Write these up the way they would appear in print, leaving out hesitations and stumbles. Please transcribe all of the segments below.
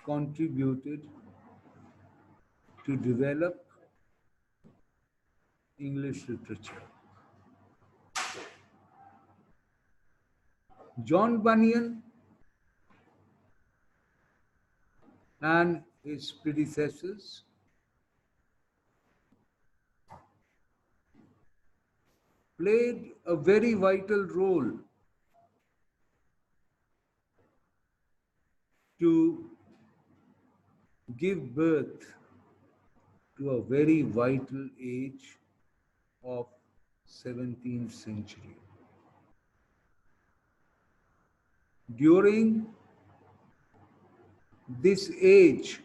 contributed to develop English literature. John Bunyan and his predecessors played a very vital role to give birth to a very vital age of 17th century. During this age,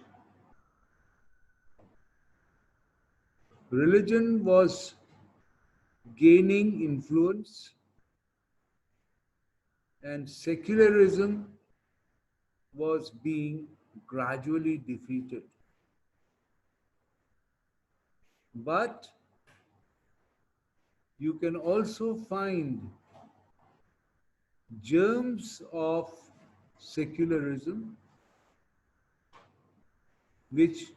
religion was gaining influence and secularism was being gradually defeated. But you can also find germs of secularism which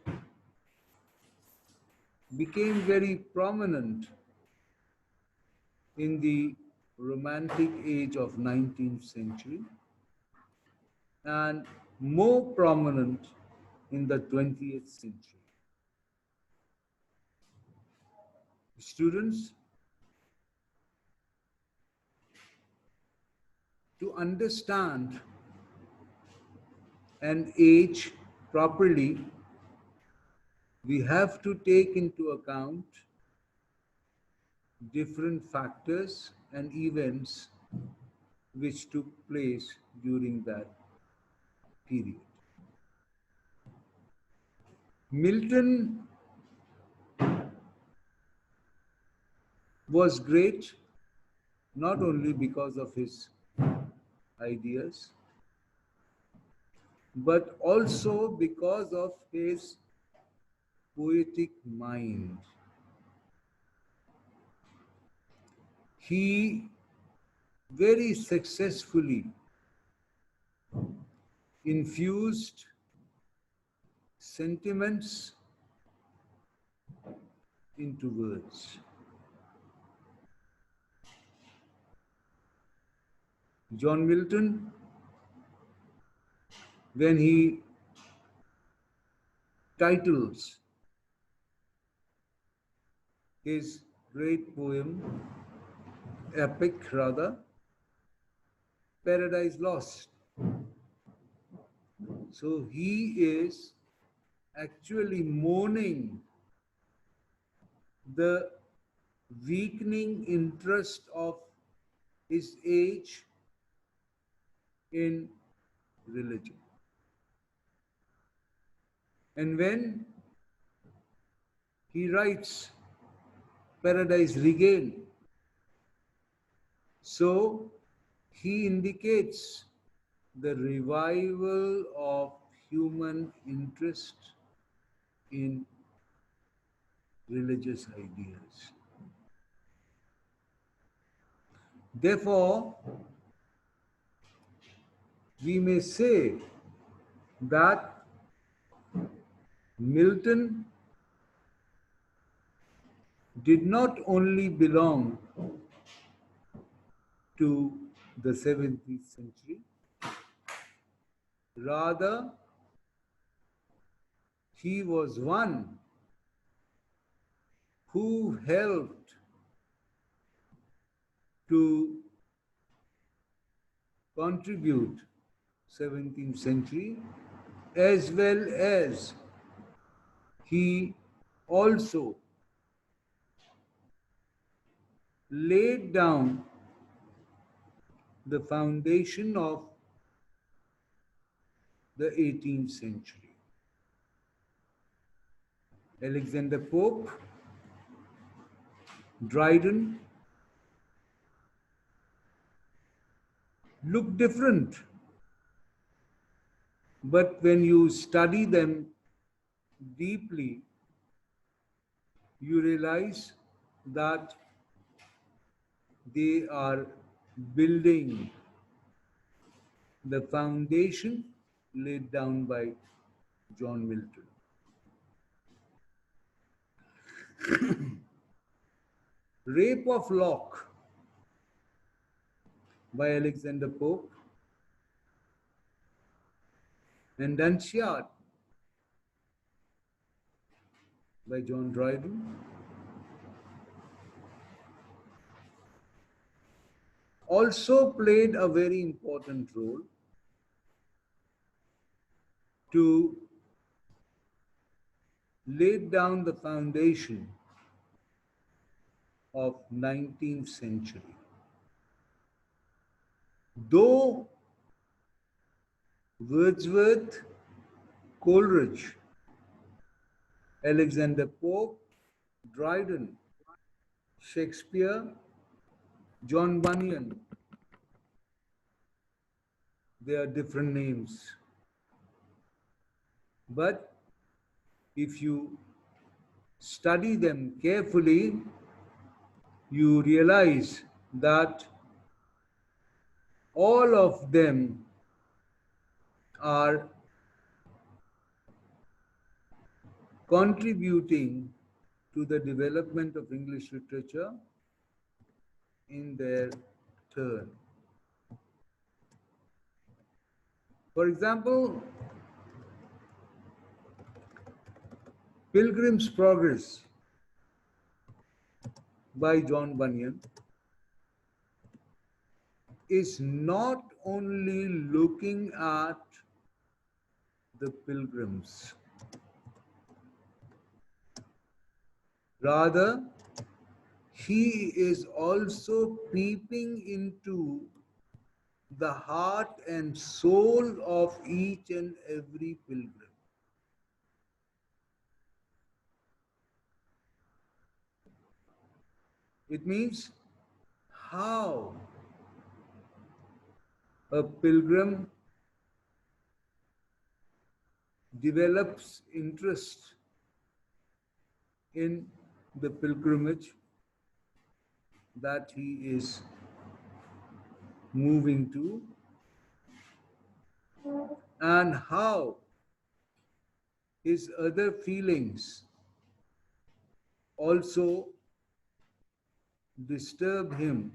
became very prominent in the Romantic age of 19th century and more prominent in the 20th century. Students, to understand an age properly, we have to take into account different factors and events which took place during that period. Milton was great not only because of his ideas, but also because of his poetic mind. He very successfully infused sentiments into words. John Milton, when he titles his great poem, epic rather, Paradise Lost. So he is actually mourning the weakening interest of his age in religion. And when he writes Paradise Regained, so he indicates the revival of human interest in religious ideas. Therefore, we may say that Milton did not only belong to the 17th century, rather he was one who helped to contribute 17th century, as well as he also laid down the foundation of the 18th century. Alexander Pope, Dryden look different, but when you study them deeply, you realize that they are building the foundation laid down by John Milton. Rape of Lock by Alexander Pope, and Dunciad by John Dryden. Also played a very important role to lay down the foundation of 19th century. Though Wordsworth, Coleridge, Alexander Pope, Dryden, Shakespeare, John Bunyan, they are different names. But if you study them carefully, you realize that all of them are contributing to the development of English literature in their turn. For example, Pilgrim's Progress by John Bunyan is not only looking at the pilgrims, rather, he is also peeping into the heart and soul of each and every pilgrim. It means how a pilgrim develops interest in the pilgrimage that he is moving to, and how his other feelings also disturb him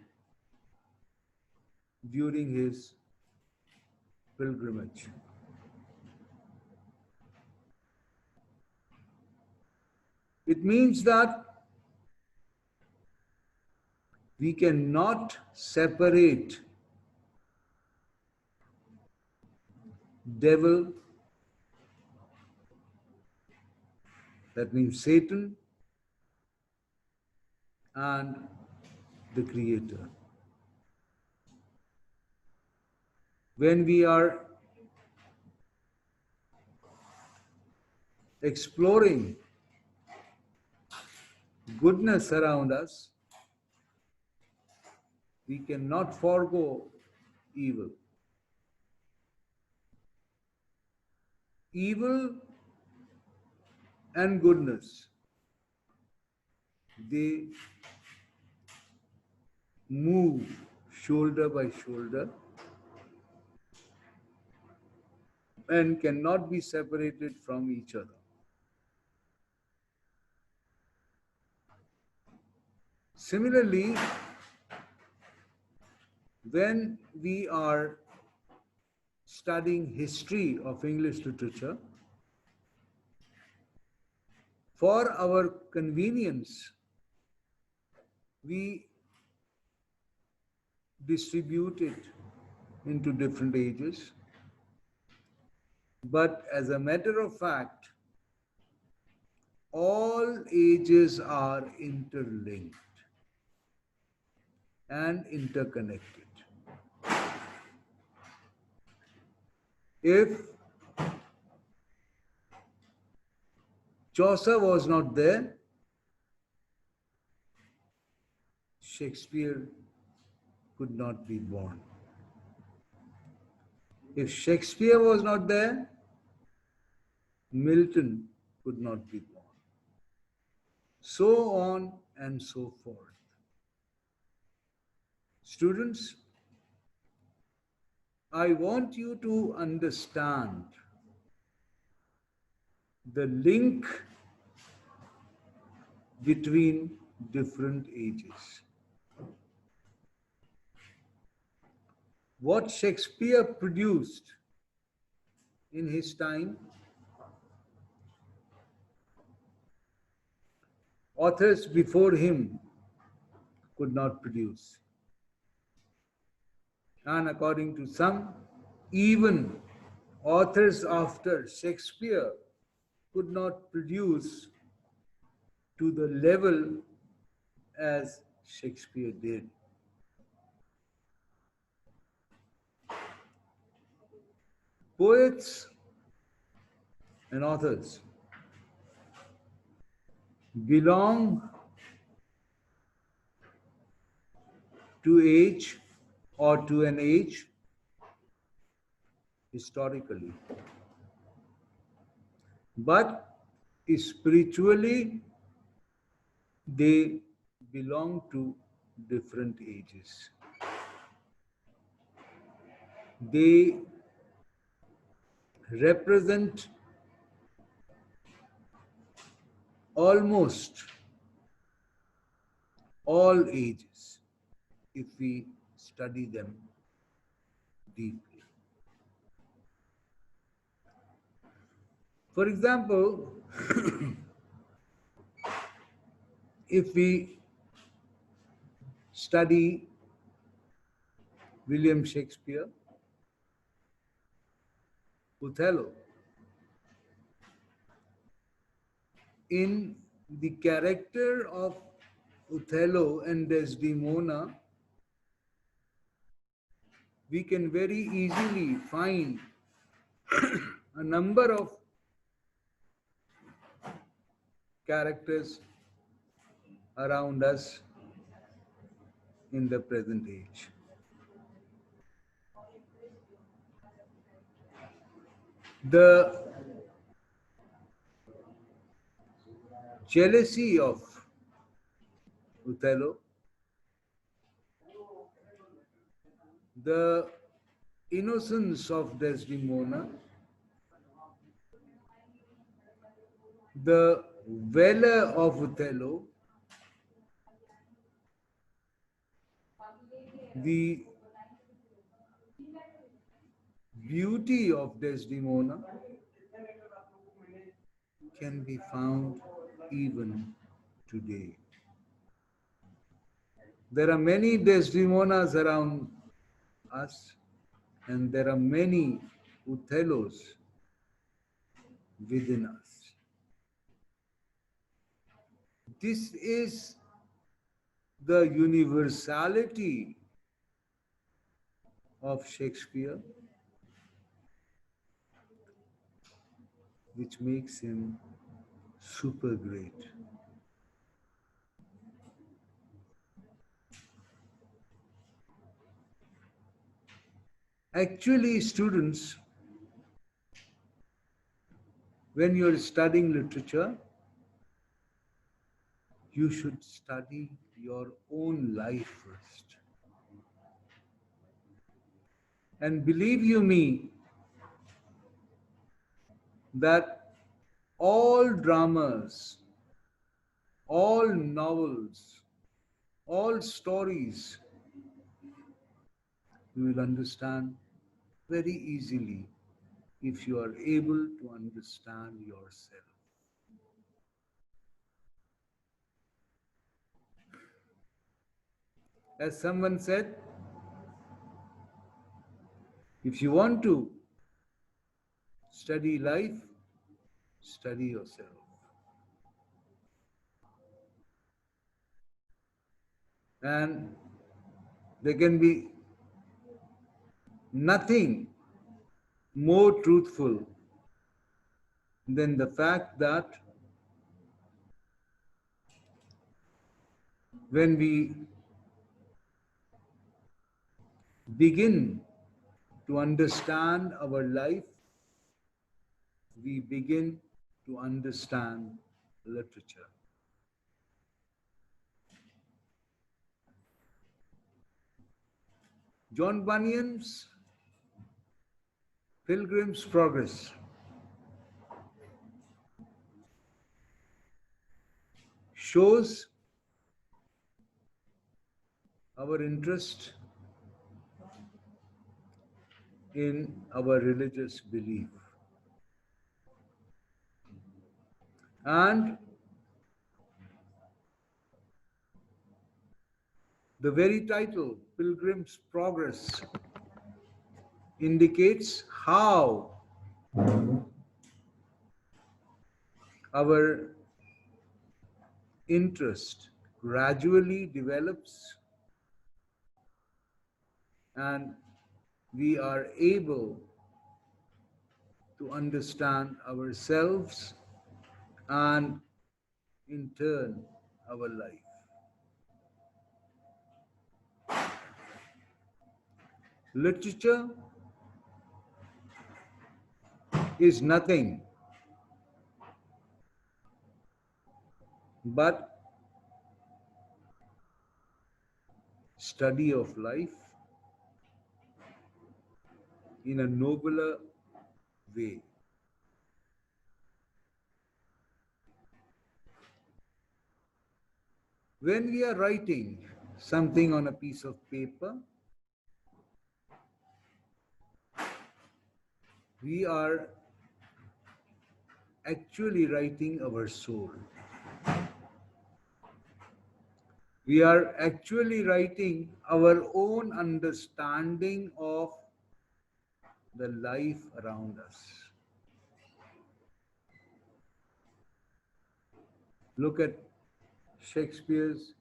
during his pilgrimage. It means that we cannot separate devil, that means Satan, and the Creator. When we are exploring goodness around us, we cannot forego evil. Evil and goodness, they move shoulder by shoulder and cannot be separated from each other. Similarly, when we are studying history of English literature, for our convenience, we distribute it into different ages. But as a matter of fact, all ages are interlinked and interconnected. If Chaucer was not there, Shakespeare could not be born. If Shakespeare was not there, Milton could not be born. So on and so forth. Students, I want you to understand the link between different ages. What Shakespeare produced in his time, authors before him could not produce. And according to some, even authors after Shakespeare could not produce to the level as Shakespeare did. Poets and authors belong to age or to an age historically, but spiritually they belong to different ages. They represent almost all ages if we study them deeply. For example, if we study William Shakespeare, Othello, in the character of Othello and Desdemona, we can very easily find a number of characters around us in the present age. The jealousy of Othello, the innocence of Desdemona, the valor of Othello, the beauty of Desdemona can be found even today. There are many Desdemonas around us, and there are many Othellos within us. This is the universality of Shakespeare, which makes him super great. Actually, students, when you're studying literature, you should study your own life first. And believe you me, that all dramas, all novels, all stories, you will understand very easily if you are able to understand yourself. As someone said, if you want to study life, study yourself. And there can be nothing more truthful than the fact that when we begin to understand our life, we begin to understand literature. John Bunyan's Pilgrim's Progress shows our interest in our religious belief. And the very title, Pilgrim's Progress, indicates how our interest gradually develops and we are able to understand ourselves and in turn our life. Literature is nothing but study of life in a nobler way. When we are writing something on a piece of paper, we are actually writing our soul. We are actually writing our own understanding of the life around us. Look at Shakespeare's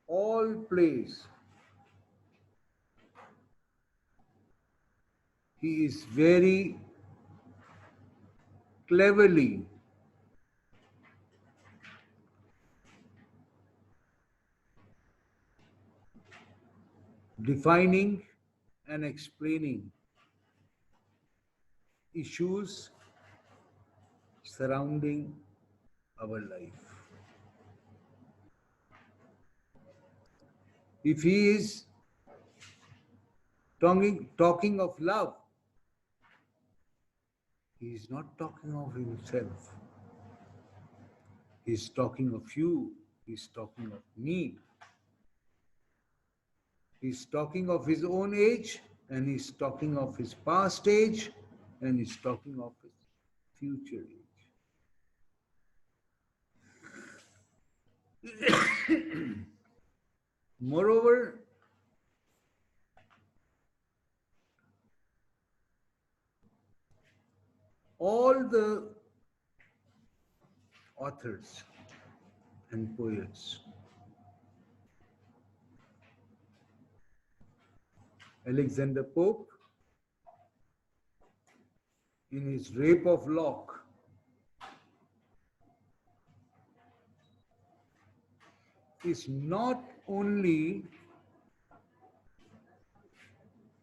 all plays. He is very cleverly defining and explaining issues surrounding our life. If he is talking of love, he is not talking of himself. He is talking of you. He is talking of me. He is talking of his own age, and he is talking of his past age, and he is talking of his future age. Moreover, all the authors and poets, Alexander Pope, in his Rape of Lock, is not only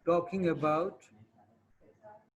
talking about